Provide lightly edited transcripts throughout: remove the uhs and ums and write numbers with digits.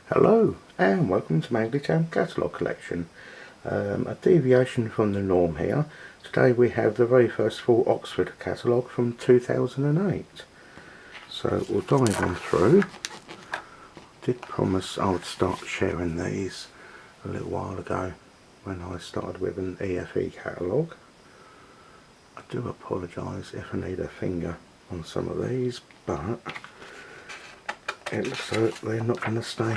Hello and welcome to Mangley Town Catalogue collection. A deviation from the norm here. Today we have the very first full Oxford catalogue from 2008. So we'll dive on through. Did promise I would start sharing these a little while ago when I started with an EFE catalogue. I do apologise if I need a finger on some of these, but it looks like they're not going to stay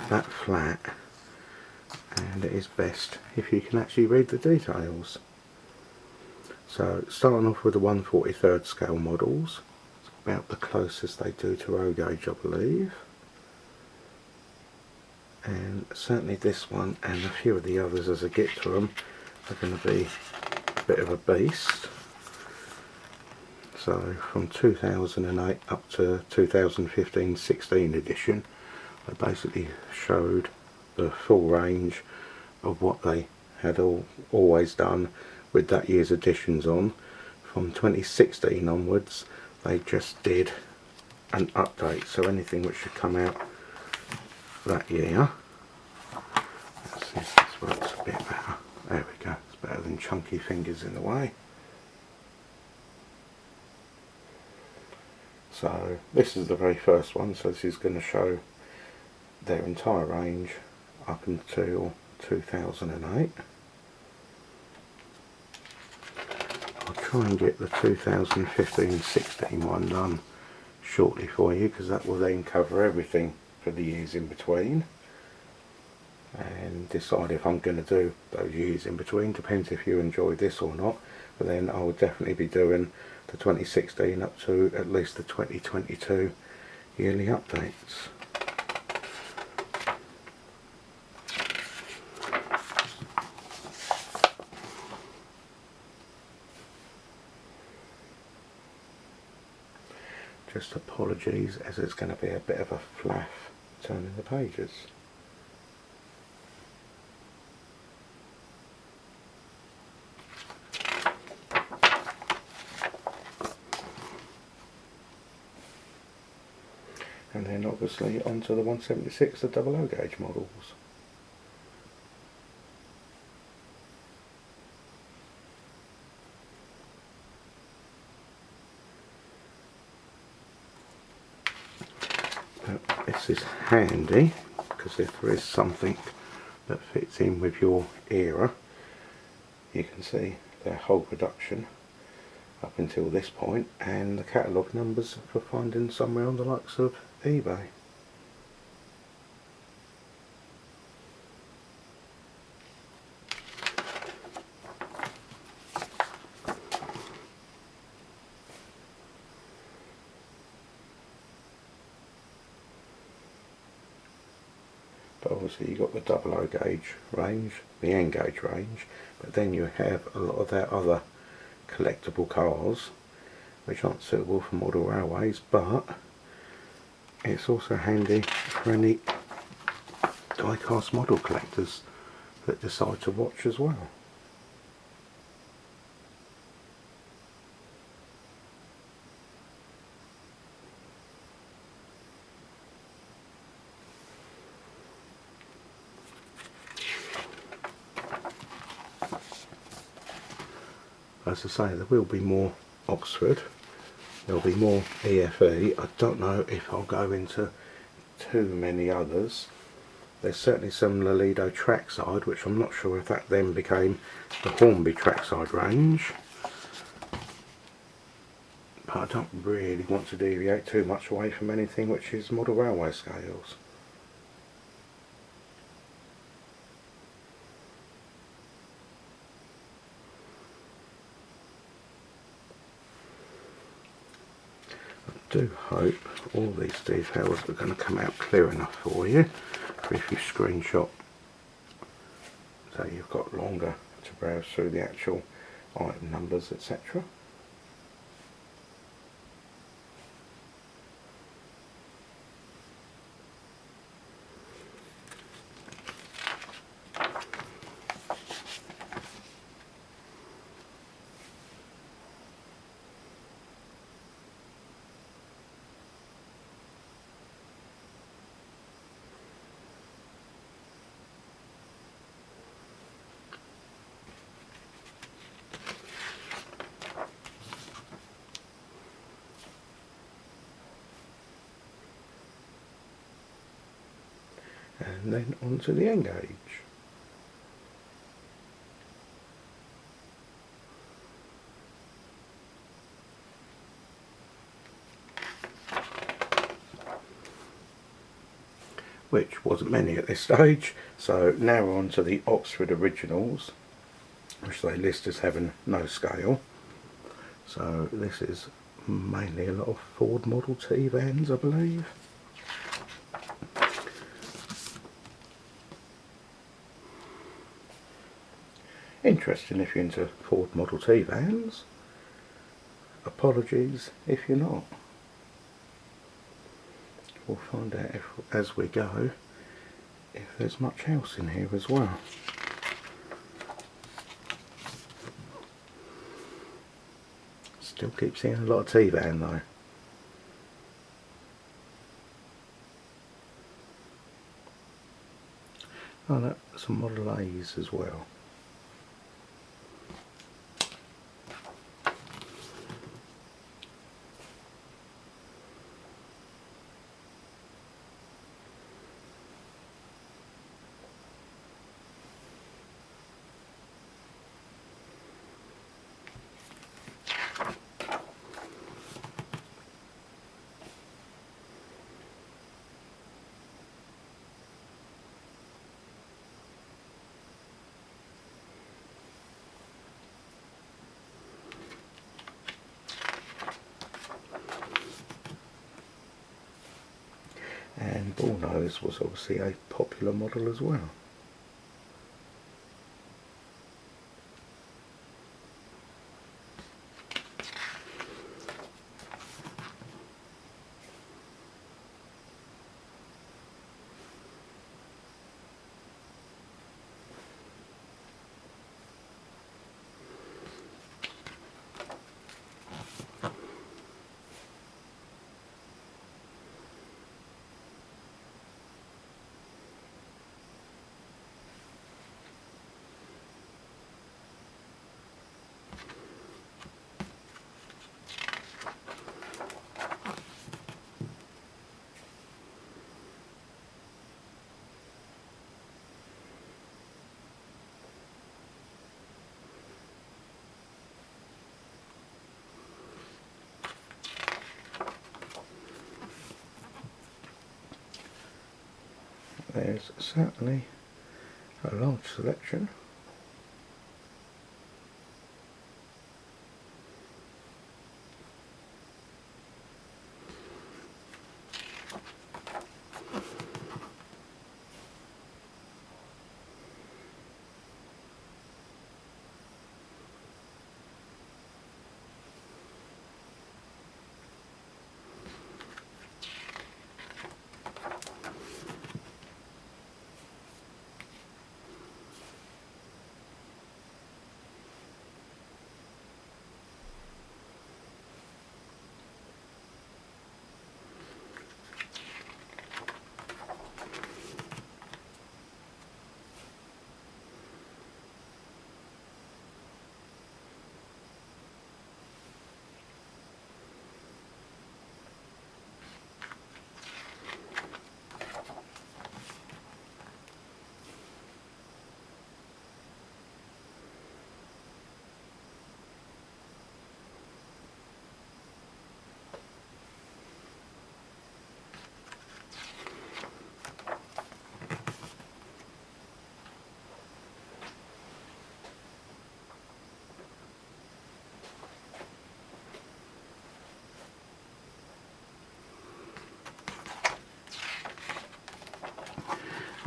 that flat, and it is best if you can actually read the details. So starting off with the 1/43 scale models, it's about the closest they do to row gauge, I believe, and certainly this one and a few of the others as I get to them are going to be a bit of a beast. So from 2008 up to 2015-16 edition, I basically showed the full range of what they had always done with that year's editions on. From 2016 onwards they just did an update, so anything which should come out that year. Let's see if this works a bit better. There we go, it's better than chunky fingers in the way. So this is the very first one, so this is going to show their entire range up until 2008. I'll try and get the 2015-16 one done shortly for you, because that will then cover everything for the years in between, and decide if I'm going to do those years in between. Depends if you enjoy this or not, but then I will definitely be doing the 2016 up to at least the 2022 yearly updates. Just apologies as it's going to be a bit of a flaff turning the pages. And then obviously onto the 176, the double O gauge models. But this is handy because if there is something that fits in with your era, you can see their whole production up until this point and the catalogue numbers for finding somewhere on the likes of eBay. But obviously you've got the double O gauge range, the N gauge range, but then you have a lot of their other collectible cars which aren't suitable for model railways, but it's also handy for any diecast model collectors that decide to watch as well. As I say, there will be more Oxford, there'll be more EFE. I don't know if I'll go into too many others. There's certainly some Lorry trackside, which I'm not sure if that then became the Hornby trackside range, but I don't really want to deviate too much away from anything which is model railway scales. I do hope all these details are going to come out clear enough for you, if you screenshot so you've got longer to browse through the actual item numbers, etc. and then onto the N gauge. Which wasn't many at this stage, so now we're on to the Oxford originals, which they list as having no scale. So this is mainly a lot of Ford Model T vans, I believe. Interesting if you're into Ford Model T vans. Apologies if you're not. We'll find out as we go if there's much else in here as well. Still keep seeing a lot of T-van though. Oh no, some Model A's as well. And Bullnose was obviously a popular model as well. There's certainly a large selection.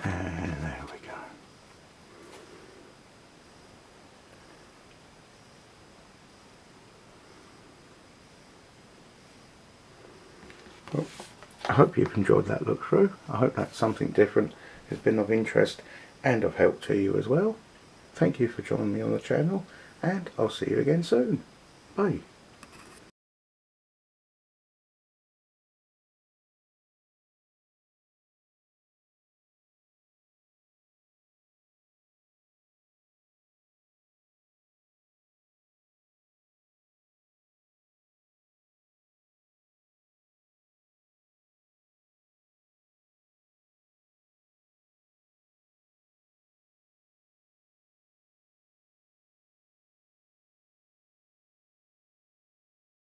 And there we go. Well, I hope you've enjoyed that look through. I hope that's something different has been of interest and of help to you as well. Thank you for joining me on the channel, and I'll see you again soon. Bye.